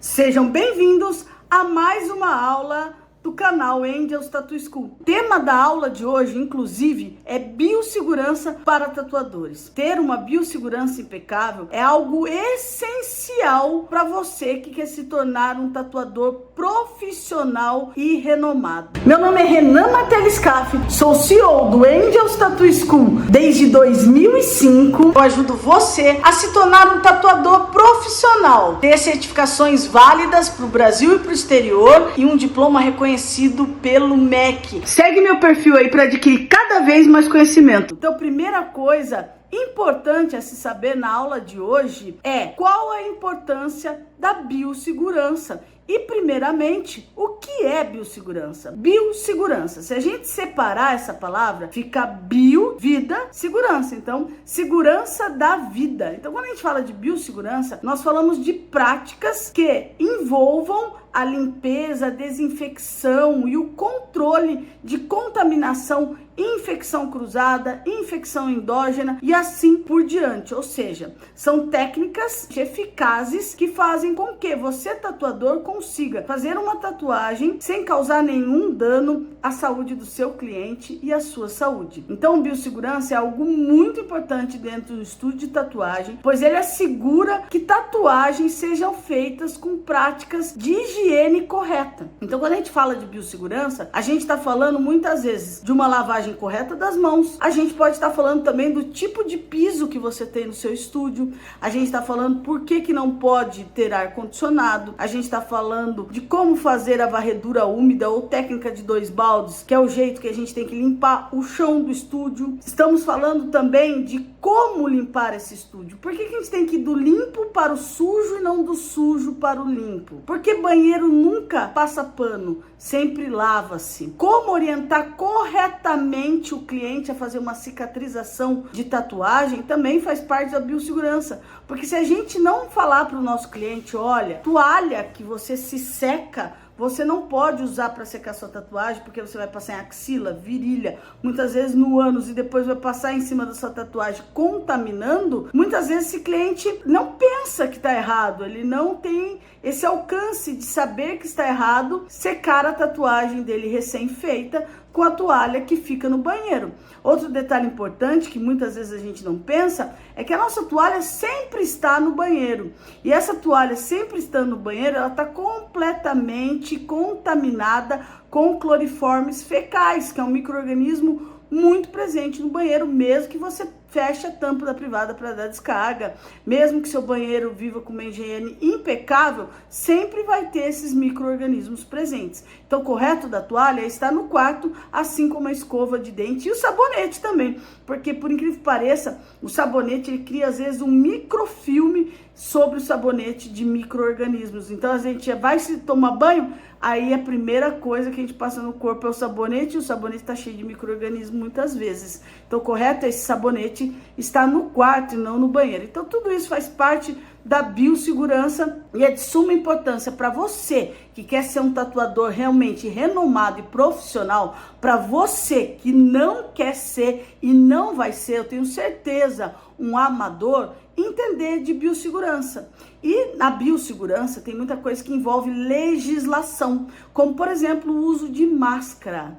Sejam bem-vindos a mais uma aula do canal Angels Tattoo School. O tema da aula de hoje, inclusive, é biossegurança para tatuadores. Ter uma biossegurança impecável é algo essencial para você que quer se tornar um tatuador profissional e renomado. Meu nome é Renan Mateliscaf, sou CEO do Angels Tattoo School desde 2005. Eu ajudo você a se tornar um tatuador profissional, ter certificações válidas para o Brasil e para o exterior e um diploma reconhecido pelo MEC. Segue meu perfil aí para adquirir cada vez mais conhecimento. Então, primeira coisa importante a se saber na aula de hoje é qual a importância da biossegurança. E primeiramente, o que é biossegurança? Biossegurança, se a gente separar essa palavra, fica bio, vida, segurança. Então, segurança da vida. Então, quando a gente fala de biossegurança, nós falamos de práticas que envolvam a limpeza, a desinfecção e o controle de contaminação, infecção cruzada, infecção endógena e assim por diante. Ou seja, são técnicas eficazes que fazem com que você, tatuador, consiga fazer uma tatuagem sem causar nenhum dano à saúde do seu cliente e à sua saúde. Então, biossegurança é algo muito importante dentro do estúdio de tatuagem, pois ele assegura que tatuagens sejam feitas com práticas de higiene correta. Então, quando a gente fala de biossegurança, a gente está falando muitas vezes de uma lavagem correta das mãos. A gente pode estar falando também do tipo de piso que você tem no seu estúdio. A gente está falando por que não pode ter ar-condicionado. A gente está falando de como fazer a varredura úmida ou técnica de 2 baldes, que é o jeito que a gente tem que limpar o chão do estúdio. Estamos falando também de como limpar esse estúdio. Por que a gente tem que ir do limpo para o sujo e não do sujo para o limpo? Porque banheiro nunca passa pano, sempre lava-se. Como orientar corretamente o cliente a fazer uma cicatrização de tatuagem também faz parte da biossegurança. Porque se a gente não falar para o nosso cliente, olha, toalha que você se seca, você não pode usar para secar sua tatuagem, porque você vai passar em axila, virilha, muitas vezes no ânus e depois vai passar em cima da sua tatuagem contaminando. Muitas vezes esse cliente não pensa que está errado, ele não tem esse alcance de saber que está errado secar a tatuagem dele recém-feita com a toalha que fica no banheiro. Outro detalhe importante que muitas vezes a gente não pensa é que a nossa toalha sempre está no banheiro. E essa toalha sempre estando no banheiro, ela está completamente contaminada com cloriformes fecais, que é um micro-organismo muito presente no banheiro, mesmo que você feche a tampa da privada para dar descarga, mesmo que seu banheiro viva com uma higiene impecável, sempre vai ter esses micro-organismos presentes. Então, o correto da toalha é estar no quarto, assim como a escova de dente e o sabonete também, porque por incrível que pareça, o sabonete ele cria às vezes um microfilme sobre o sabonete de micro-organismos. Então, a gente vai se tomar banho, aí a primeira coisa que a gente passa no corpo é o sabonete, e o sabonete está cheio de micro-organismos muitas vezes. Então, o correto é esse sabonete estar no quarto e não no banheiro. Então, tudo isso faz parte da biossegurança e é de suma importância para você que quer ser um tatuador realmente renomado e profissional, para você que não quer ser e não vai ser, eu tenho certeza, um amador, entender de biossegurança. E na biossegurança tem muita coisa que envolve legislação, como por exemplo o uso de máscara.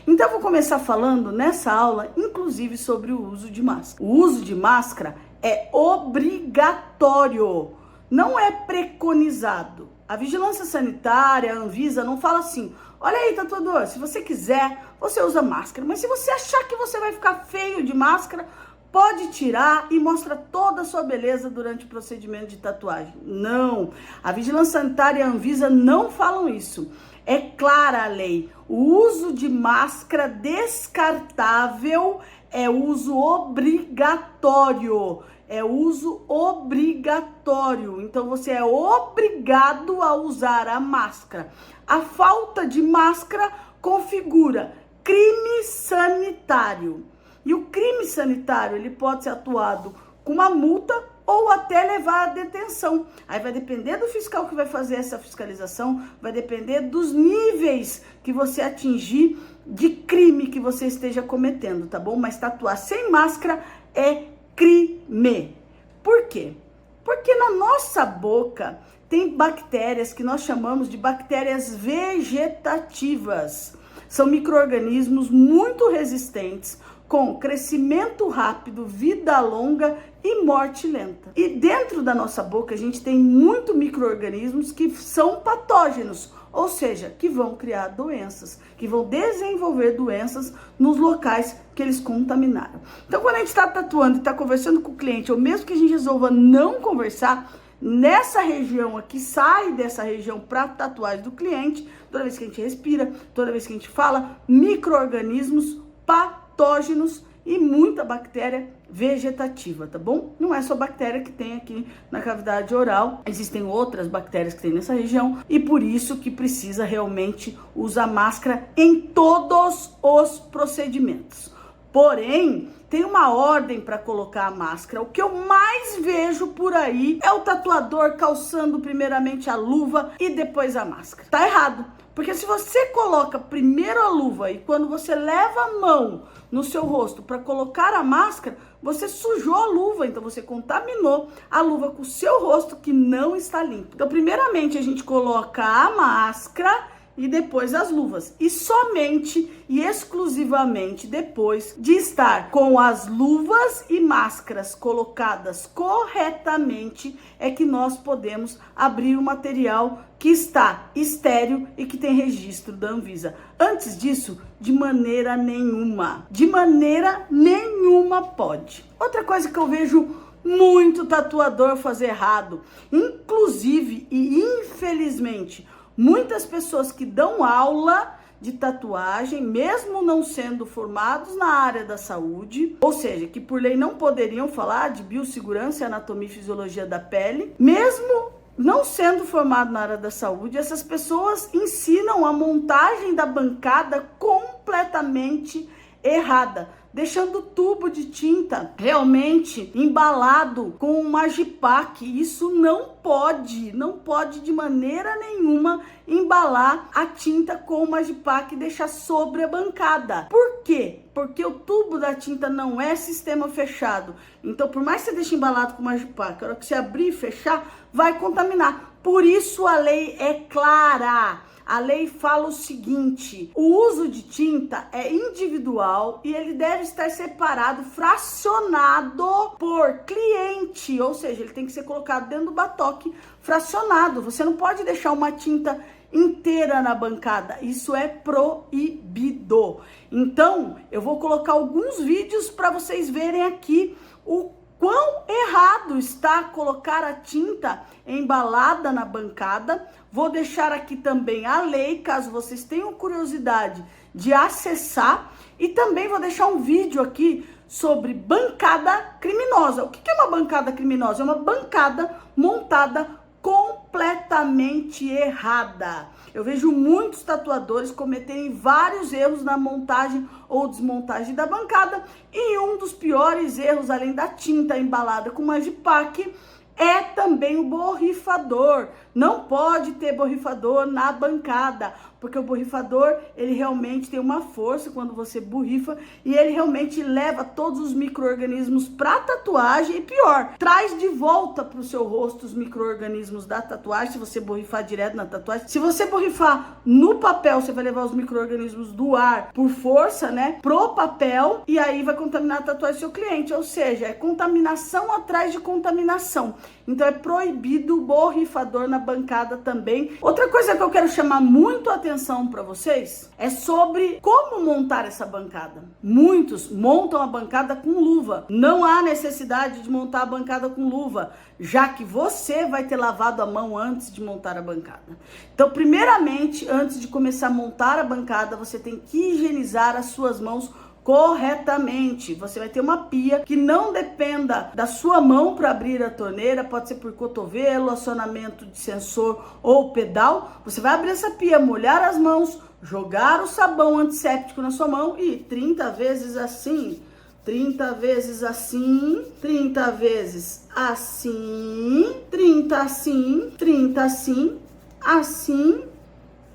Então eu vou começar falando nessa aula, inclusive, sobre o uso de máscara. O uso de máscara é obrigatório, não é preconizado. A Vigilância Sanitária, a Anvisa, não fala assim, olha aí, tatuador, se você quiser, você usa máscara, mas se você achar que você vai ficar feio de máscara, pode tirar e mostra toda a sua beleza durante o procedimento de tatuagem. Não, a Vigilância Sanitária e a Anvisa não falam isso. É clara a lei, o uso de máscara descartável é uso obrigatório. É uso obrigatório. Então, você é obrigado a usar a máscara. A falta de máscara configura crime sanitário. E o crime sanitário, ele pode ser atuado com uma multa ou até levar à detenção. Aí vai depender do fiscal que vai fazer essa fiscalização, vai depender dos níveis que você atingir de crime que você esteja cometendo, tá bom? Mas tatuar sem máscara é crime. Por quê? Porque na nossa boca tem bactérias que nós chamamos de bactérias vegetativas. São micro-organismos muito resistentes, com crescimento rápido, vida longa e morte lenta. E dentro da nossa boca a gente tem muitos micro-organismos que são patógenos, ou seja, que vão criar doenças, que vão desenvolver doenças nos locais que eles contaminaram. Então, quando a gente está tatuando e está conversando com o cliente, ou mesmo que a gente resolva não conversar, nessa região aqui, sai dessa região para tatuagem do cliente, toda vez que a gente respira, toda vez que a gente fala, micro-organismos patógenos e muita bactéria vegetativa, tá bom? Não é só bactéria que tem aqui na cavidade oral, existem outras bactérias que tem nessa região e por isso que precisa realmente usar máscara em todos os procedimentos. Porém, tem uma ordem para colocar a máscara. O que eu mais vejo por aí é o tatuador calçando primeiramente a luva e depois a máscara. Tá errado. Porque se você coloca primeiro a luva e quando você leva a mão no seu rosto para colocar a máscara, você sujou a luva, então você contaminou a luva com o seu rosto que não está limpo. Então, primeiramente a gente coloca a máscara e depois as luvas. E somente e exclusivamente depois de estar com as luvas e máscaras colocadas corretamente é que nós podemos abrir o material que está estéril e que tem registro da Anvisa. Antes disso, de maneira nenhuma pode. Outra coisa que eu vejo muito tatuador fazer errado, inclusive e infelizmente, muitas pessoas que dão aula de tatuagem, mesmo não sendo formados na área da saúde, ou seja, que por lei não poderiam falar de biossegurança e anatomia e fisiologia da pele, mesmo não sendo formado na área da saúde, essas pessoas ensinam a montagem da bancada completamente errada, deixando o tubo de tinta realmente embalado com um Magipac. Isso não pode de maneira nenhuma embalar a tinta com o Magipac e deixar sobre a bancada. Por quê? Porque o tubo da tinta não é sistema fechado. Então, por mais que você deixe embalado com o Magipac, a hora que você abrir e fechar, vai contaminar. Por isso a lei é clara. A lei fala o seguinte: o uso de tinta é individual e ele deve estar separado, fracionado por cliente, ou seja, ele tem que ser colocado dentro do batoque fracionado. Você não pode deixar uma tinta inteira na bancada, isso é proibido. Então, eu vou colocar alguns vídeos para vocês verem aqui o quão errado está colocar a tinta embalada na bancada. Vou deixar aqui também a lei, caso vocês tenham curiosidade de acessar. E também vou deixar um vídeo aqui sobre bancada criminosa. O que é uma bancada criminosa? É uma bancada montada completamente errada. Eu vejo muitos tatuadores cometerem vários erros na montagem ou desmontagem da bancada. E um dos piores erros, além da tinta embalada com Magipac, é também o borrifador. Não pode ter borrifador na bancada, porque o borrifador, ele realmente tem uma força quando você borrifa e ele realmente leva todos os micro-organismos para a tatuagem e pior, traz de volta para o seu rosto os micro-organismos da tatuagem, se você borrifar direto na tatuagem. Se você borrifar no papel, você vai levar os micro-organismos do ar por força, né, pro papel e aí vai contaminar a tatuagem do seu cliente, ou seja, é contaminação atrás de contaminação. Então é proibido o borrifador na bancada também. Outra coisa que eu quero chamar muito a atenção para vocês é sobre como montar essa bancada. Muitos montam a bancada com luva. Não há necessidade de montar a bancada com luva, já que você vai ter lavado a mão antes de montar a bancada. Então, primeiramente, antes de começar a montar a bancada, você tem que higienizar as suas mãos corretamente. Você vai ter uma pia que não dependa da sua mão para abrir a torneira, pode ser por cotovelo, acionamento de sensor ou pedal. Você vai abrir essa pia, molhar as mãos, jogar o sabão antisséptico na sua mão e 30 vezes assim, 30 vezes assim, 30 vezes assim, 30 assim, 30 assim, assim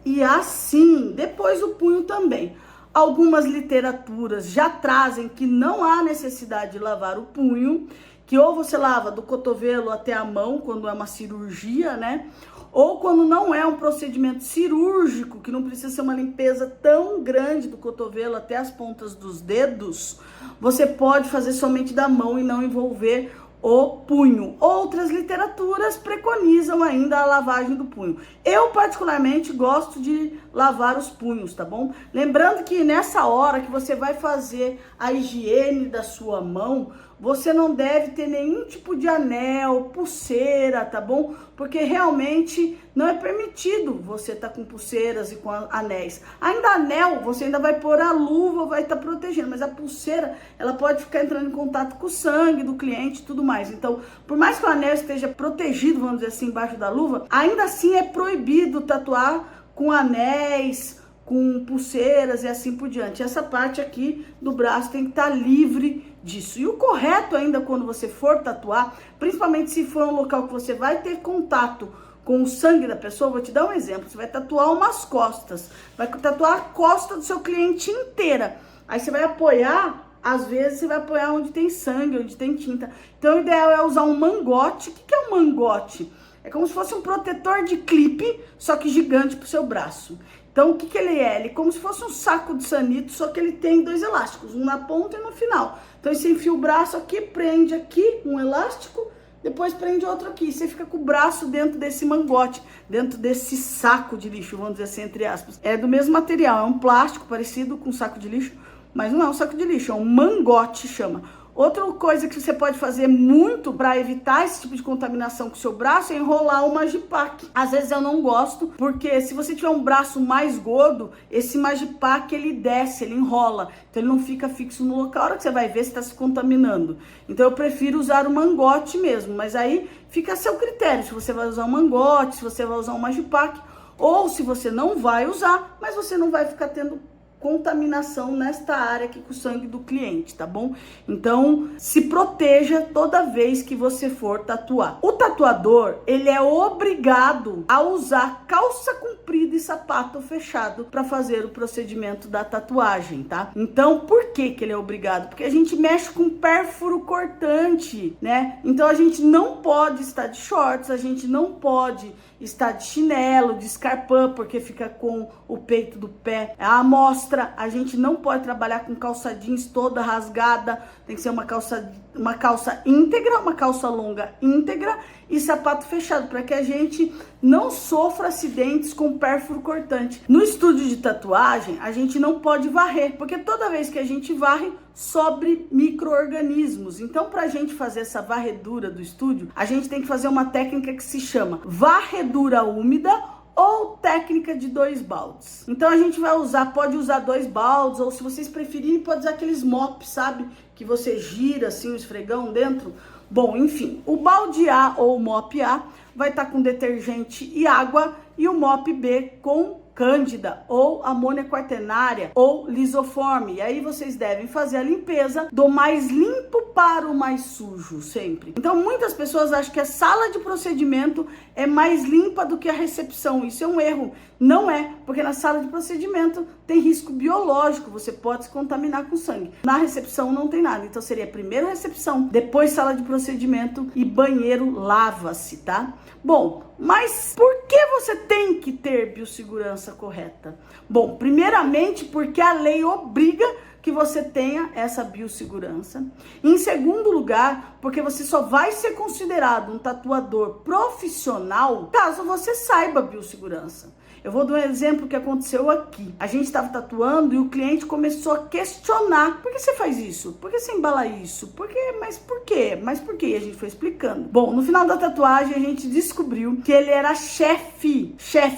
e assim. Depois o punho também. Algumas literaturas já trazem que não há necessidade de lavar o punho que ou você lava do cotovelo até a mão, quando é uma cirurgia, né? Ou quando não é um procedimento cirúrgico, que não precisa ser uma limpeza tão grande do cotovelo até as pontas dos dedos, você pode fazer somente da mão e não envolver o punho. Outras literaturas preconizam ainda a lavagem do punho. Eu particularmente gosto de lavar os punhos, tá bom? Lembrando que nessa hora que você vai fazer a higiene da sua mão, você não deve ter nenhum tipo de anel, pulseira, tá bom? Porque realmente não é permitido você estar com pulseiras e com anéis. Ainda anel, você ainda vai pôr a luva, vai estar protegendo, mas a pulseira, ela pode ficar entrando em contato com o sangue do cliente e tudo mais. Então, por mais que o anel esteja protegido, vamos dizer assim, embaixo da luva, ainda assim é proibido tatuar com anéis, com pulseiras e assim por diante. Essa parte aqui do braço tem que estar livre disso. E o correto ainda quando você for tatuar, principalmente se for um local que você vai ter contato com o sangue da pessoa, vou te dar um exemplo. Você vai tatuar umas costas, vai tatuar a costa do seu cliente inteira. Aí você vai apoiar, às vezes você vai apoiar onde tem sangue, onde tem tinta. Então o ideal é usar um mangote. O que é um mangote? É como se fosse um protetor de clipe, só que gigante pro seu braço. Então, o que ele é? Ele é como se fosse um saco de sanito, só que ele tem 2 elásticos, um na ponta e no final. Então, você enfia o braço aqui, prende aqui um elástico, depois prende outro aqui. Você fica com o braço dentro desse mangote, dentro desse saco de lixo, vamos dizer assim, entre aspas. É do mesmo material, é um plástico parecido com um saco de lixo, mas não é um saco de lixo, é um mangote, chama. Outra coisa que você pode fazer muito para evitar esse tipo de contaminação com o seu braço é enrolar o Magipac. Às vezes eu não gosto, porque se você tiver um braço mais gordo, esse Magipac ele desce, ele enrola. Então ele não fica fixo no local. A hora que você vai ver, você está se contaminando. Então eu prefiro usar o mangote mesmo, mas aí fica a seu critério. Se você vai usar um mangote, se você vai usar um Magipac, ou se você não vai usar, mas você não vai ficar tendo contaminação nesta área aqui com o sangue do cliente, tá bom? Então, se proteja toda vez que você for tatuar. O tatuador, ele é obrigado a usar calça comprida e sapato fechado para fazer o procedimento da tatuagem, tá? Então, por que que ele é obrigado? Porque a gente mexe com pérfuro cortante, né? Então, a gente não pode estar de shorts, a gente não pode estar de chinelo, de escarpão, porque fica com o peito do pé à mostra. A gente não pode trabalhar com calça jeans toda rasgada, tem que ser uma calça íntegra, uma calça longa íntegra e sapato fechado, para que a gente não sofra acidentes com pérfuro cortante. No estúdio de tatuagem, a gente não pode varrer, porque toda vez que a gente varre, sobre micro-organismos. Então, para a gente fazer essa varredura do estúdio, a gente tem que fazer uma técnica que se chama varredura úmida ou técnica de 2 baldes. Então a gente vai usar, pode usar 2 baldes, ou se vocês preferirem, pode usar aqueles mops, sabe? Que você gira assim o esfregão dentro. Bom, enfim, o balde A ou o mop A vai estar com detergente e água, e o mop B com cândida ou amônia quaternária ou lisoforme. E aí vocês devem fazer a limpeza do mais limpo para o mais sujo sempre. Então muitas pessoas acham que a sala de procedimento é mais limpa do que a recepção. Isso é um erro. Não é, porque na sala de procedimento tem risco biológico, você pode se contaminar com sangue. Na recepção não tem nada. Então seria primeiro recepção, depois sala de procedimento e banheiro lava-se, tá? Bom, mas por que você tem que ter biossegurança correta? Bom, primeiramente porque a lei obriga que você tenha essa biossegurança. Em segundo lugar, porque você só vai ser considerado um tatuador profissional caso você saiba biossegurança. Eu vou dar um exemplo que aconteceu aqui. A gente estava tatuando e o cliente começou a questionar. Por que você faz isso? Por que você embala isso? Por quê? Mas por quê? Mas por quê? E a gente foi explicando. Bom, no final da tatuagem a gente descobriu que ele era chefe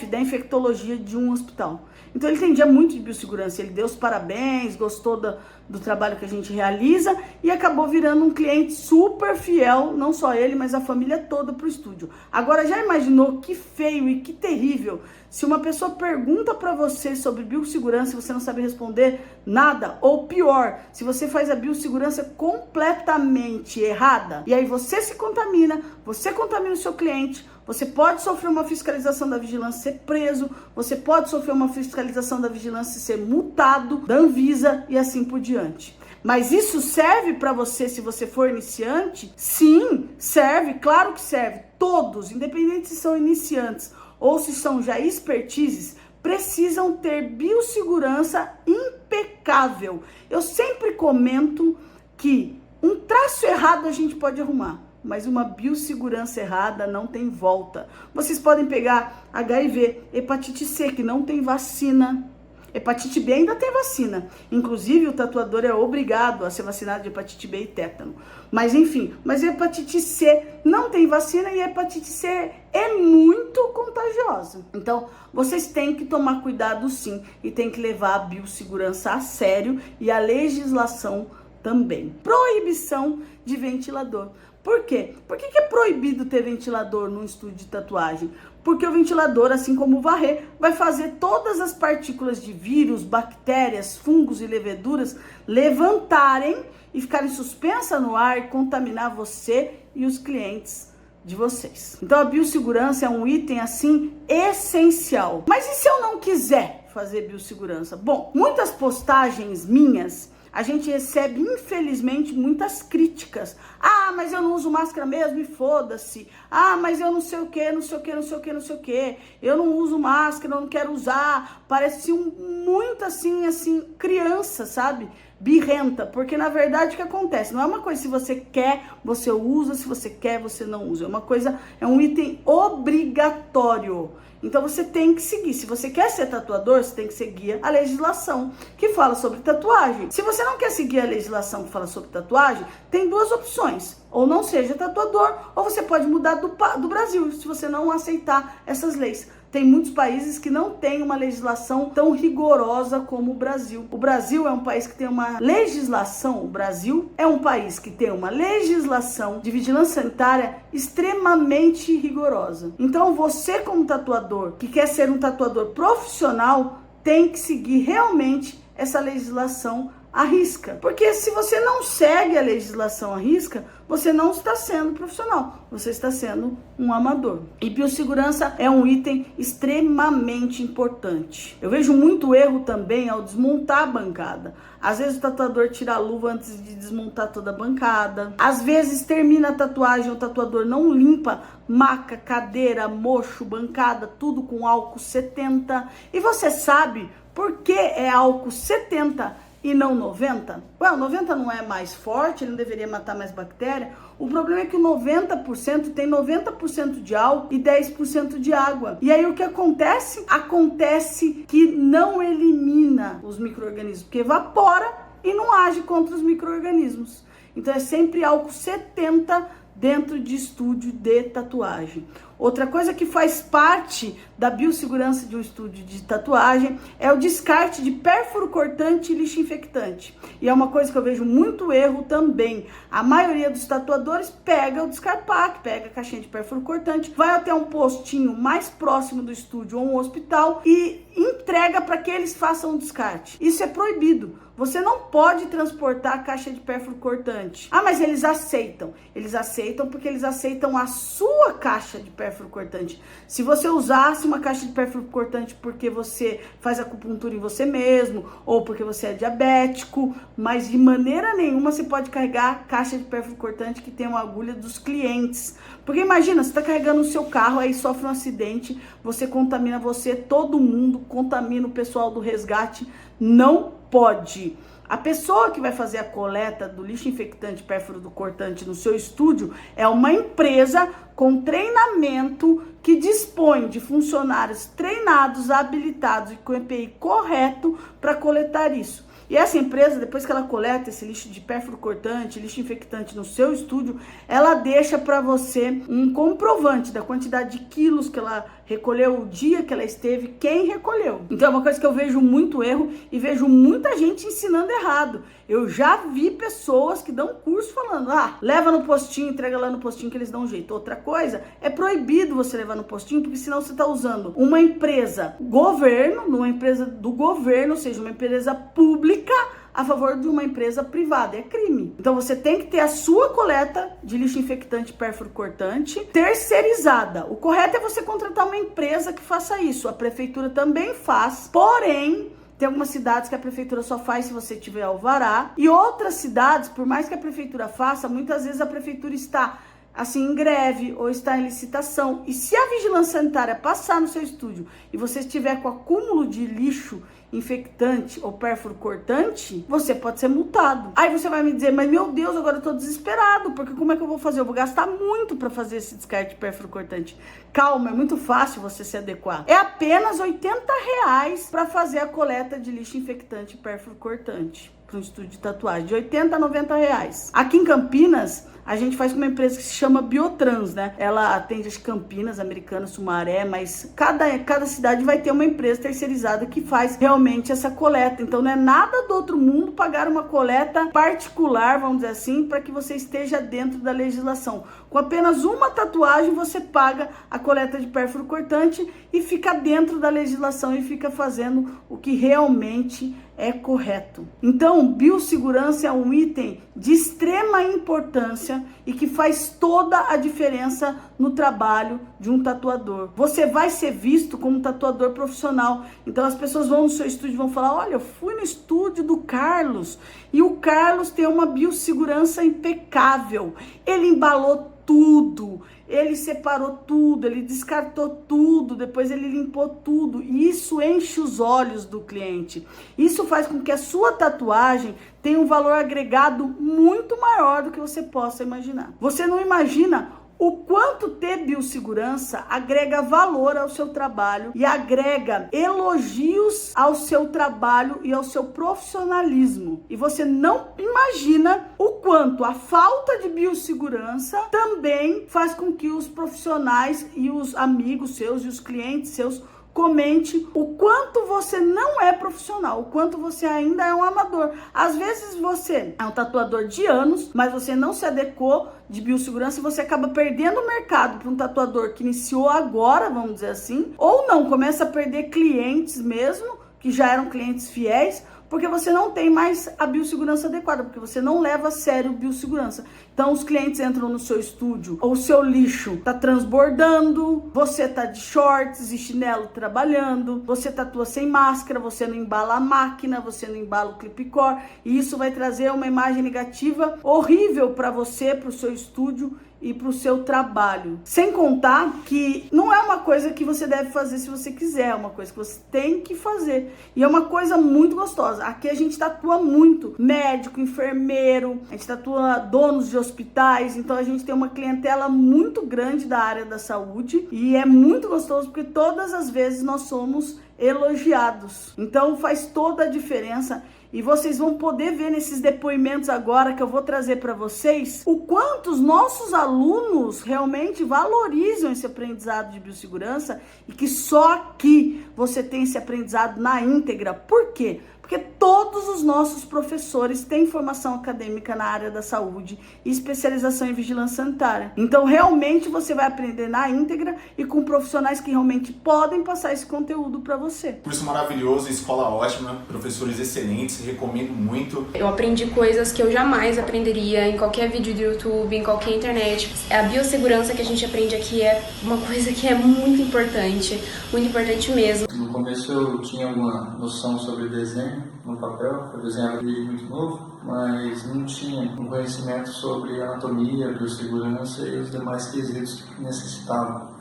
da infectologia de um hospital. Então ele entendia muito de biossegurança, ele deu os parabéns, gostou do trabalho que a gente realiza e acabou virando um cliente super fiel, não só ele, mas a família toda pro estúdio. Agora, já imaginou que feio e que terrível se uma pessoa pergunta para você sobre biossegurança e você não sabe responder nada? Ou pior, se você faz a biossegurança completamente errada e aí você se contamina, você contamina o seu cliente, você pode sofrer uma fiscalização da vigilância e ser preso, você pode sofrer uma fiscalização da vigilância e ser multado, da Anvisa e assim por diante. Mas isso serve para você se você for iniciante? Sim, serve, claro que serve. Todos, independente se são iniciantes ou se são já expertises, precisam ter biossegurança impecável. Eu sempre comento que um traço errado a gente pode arrumar, mas uma biossegurança errada não tem volta. Vocês podem pegar HIV, hepatite C, que não tem vacina. Hepatite B ainda tem vacina. Inclusive, o tatuador é obrigado a ser vacinado de hepatite B e tétano. Mas enfim, mas hepatite C não tem vacina e a hepatite C é muito contagiosa. Então, vocês têm que tomar cuidado sim e tem que levar a biossegurança a sério e a legislação também. Proibição de ventilador. Por quê? Por que é proibido ter ventilador num estúdio de tatuagem? Porque o ventilador, assim como o varrer, vai fazer todas as partículas de vírus, bactérias, fungos e leveduras levantarem e ficarem suspensas no ar e contaminar você e os clientes de vocês. Então a biossegurança é um item assim essencial. Mas e se eu não quiser fazer biossegurança? Bom, muitas postagens minhas a gente recebe, infelizmente, muitas críticas. Ah, mas eu não uso máscara mesmo e foda-se. Ah, mas eu não sei o que, não sei o que, não sei o que, não sei o que. Eu não uso máscara, eu não quero usar. Parece muito assim, criança, sabe? Birrenta. Porque, na verdade, o que acontece? Não é uma coisa, se você quer, você usa. Se você quer, você não usa. É uma coisa, é um item obrigatório. Então você tem que seguir. Se você quer ser tatuador, você tem que seguir a legislação que fala sobre tatuagem. Se você não quer seguir a legislação que fala sobre tatuagem, tem duas opções. Ou não seja tatuador, ou você pode mudar do Brasil, se você não aceitar essas leis. Tem muitos países que não têm uma legislação tão rigorosa como o Brasil. O Brasil é um país que tem uma legislação, o Brasil é um país que tem uma legislação de vigilância sanitária extremamente rigorosa. Então você, como tatuador, que quer ser um tatuador profissional, tem que seguir realmente essa legislação à risca. Porque se você não segue a legislação à risca, você não está sendo profissional, você está sendo um amador. E biossegurança é um item extremamente importante. Eu vejo muito erro também ao desmontar a bancada. Às vezes o tatuador tira a luva antes de desmontar toda a bancada. Às vezes termina a tatuagem, o tatuador não limpa maca, cadeira, mocho, bancada, tudo com álcool 70. E você sabe por que é álcool 70 e não 90? Ué, o 90 não é mais forte, ele não deveria matar mais bactéria. O problema é que o 90% tem 90% de álcool e 10% de água. E aí o que acontece? Acontece que não elimina os micro-organismos, porque evapora e não age contra os micro-organismos. Então é sempre álcool 70 dentro de estúdio de tatuagem. Outra coisa que faz parte da biossegurança de um estúdio de tatuagem é o descarte de pérfuro cortante e lixo infectante. E é uma coisa que eu vejo muito erro também. A maioria dos tatuadores pega o descarpac, pega a caixinha de pérfuro cortante, vai até um postinho mais próximo do estúdio ou um hospital e entrega para que eles façam o descarte. Isso é proibido. Você não pode transportar a caixa de pérfuro cortante. Ah, mas eles aceitam. Eles aceitam porque eles aceitam a sua caixa de pérfuro cortante. Se você usasse uma caixa de pérfuro cortante porque você faz acupuntura em você mesmo, ou porque você é diabético, mas de maneira nenhuma você pode carregar a caixa de pérfuro cortante que tem uma agulha dos clientes. Porque imagina, você está carregando o seu carro, aí sofre um acidente, você contamina você, todo mundo, contamina o pessoal do resgate. Não pode. A pessoa que vai fazer a coleta do lixo infectante pérfuro do cortante no seu estúdio é uma empresa com treinamento que dispõe de funcionários treinados, habilitados e com EPI correto para coletar isso. E essa empresa, depois que ela coleta esse lixo de pérfuro cortante, lixo infectante no seu estúdio, ela deixa para você um comprovante da quantidade de quilos que ela recolheu, o dia que ela esteve, quem recolheu. Então é uma coisa que eu vejo muito erro e vejo muita gente ensinando errado. Eu já vi pessoas que dão curso falando, leva no postinho, entrega lá no postinho que eles dão um jeito. Outra coisa, é proibido você levar no postinho, porque senão você está usando uma empresa governo, numa empresa do governo, ou seja, uma empresa pública, a favor de uma empresa privada. É crime. Então você tem que ter a sua coleta de lixo infectante pérfuro cortante terceirizada. O correto é você contratar uma empresa que faça isso. A prefeitura também faz, porém Tem algumas cidades que a prefeitura só faz se você tiver alvará. E outras cidades, por mais que a prefeitura faça, muitas vezes a prefeitura está assim em greve ou está em licitação. E se a vigilância sanitária passar no seu estúdio e você estiver com acúmulo de lixo infectante ou pérfuro cortante, você pode ser multado. Aí você vai me dizer, mas meu Deus, agora eu tô desesperado, porque como é que eu vou fazer? Eu vou gastar muito para fazer esse descarte de pérfuro cortante. Calma, é muito fácil você se adequar. É apenas R$80 para fazer a coleta de lixo infectante e pérfuro cortante para um estúdio de tatuagem, de R$80 a R$90. Aqui em Campinas, a gente faz com uma empresa que se chama Biotrans, né? Ela atende as Campinas, Americana, Sumaré, mas cada cidade vai ter uma empresa terceirizada que faz realmente essa coleta. Então não é nada do outro mundo pagar uma coleta particular, vamos dizer assim, para que você esteja dentro da legislação. Com apenas uma tatuagem você paga a coleta de pérfuro cortante e fica dentro da legislação e fica fazendo o que realmente é correto. Então, biossegurança é um item de extrema importância e que faz toda a diferença no trabalho de um tatuador. Você vai ser visto como um tatuador profissional. Então as pessoas vão no seu estúdio e vão falar, olha, eu fui no estúdio do Carlos e o Carlos tem uma biossegurança impecável. Ele embalou tudo, ele separou tudo, ele descartou tudo, depois ele limpou tudo. E isso enche os olhos do cliente. Isso faz com que a sua tatuagem tenha um valor agregado muito maior do que você possa imaginar. Você não imagina o quanto ter biossegurança agrega valor ao seu trabalho e agrega elogios ao seu trabalho e ao seu profissionalismo. E você não imagina o quanto a falta de biossegurança também faz com que os profissionais e os amigos seus e os clientes seus comente o quanto você não é profissional, o quanto você ainda é um amador. Às vezes você é um tatuador de anos, mas você não se adequou de biossegurança e você acaba perdendo o mercado para um tatuador que iniciou agora, vamos dizer assim, ou não, começa a perder clientes mesmo, que já eram clientes fiéis, porque você não tem mais a biossegurança adequada, porque você não leva a sério biossegurança. Então os clientes entram no seu estúdio, ou o seu lixo tá transbordando, você tá de shorts e chinelo trabalhando, você tatua sem máscara, você não embala a máquina, você não embala o clip-core, e isso vai trazer uma imagem negativa horrível para você, para o seu estúdio e para o seu trabalho. Sem contar que não é uma coisa que você deve fazer se você quiser, é uma coisa que você tem que fazer. E é uma coisa muito gostosa. Aqui a gente tatua muito médico, enfermeiro, a gente tatua donos de hospitais, então a gente tem uma clientela muito grande da área da saúde e é muito gostoso porque todas as vezes nós somos elogiados. Então faz toda a diferença. E vocês vão poder ver nesses depoimentos agora que eu vou trazer para vocês o quanto os nossos alunos realmente valorizam esse aprendizado de biossegurança e que só aqui você tem esse aprendizado na íntegra. Por quê? Porque todos os nossos professores têm formação acadêmica na área da saúde e especialização em vigilância sanitária. Então, realmente, você vai aprender na íntegra e com profissionais que realmente podem passar esse conteúdo para você. Curso maravilhoso, escola ótima, professores excelentes, recomendo muito. Eu aprendi coisas que eu jamais aprenderia em qualquer vídeo do YouTube, em qualquer internet. A biossegurança que a gente aprende aqui é uma coisa que é muito importante mesmo. No começo eu tinha alguma noção sobre desenho no papel, eu desenhava desde muito novo, mas não tinha um conhecimento sobre anatomia, biossegurança e os demais quesitos que necessitavam.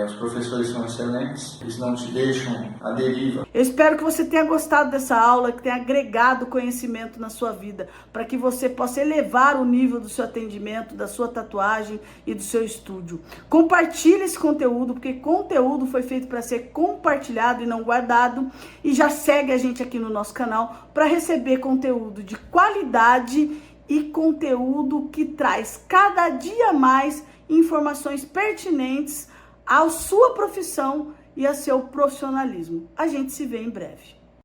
Os professores são excelentes, eles não te deixam à deriva. Eu espero que você tenha gostado dessa aula, que tenha agregado conhecimento na sua vida, para que você possa elevar o nível do seu atendimento, da sua tatuagem e do seu estúdio. Compartilhe esse conteúdo, porque conteúdo foi feito para ser compartilhado e não guardado. E já segue a gente aqui no nosso canal para receber conteúdo de qualidade e conteúdo que traz cada dia mais informações pertinentes à sua profissão e ao seu profissionalismo. A gente se vê em breve.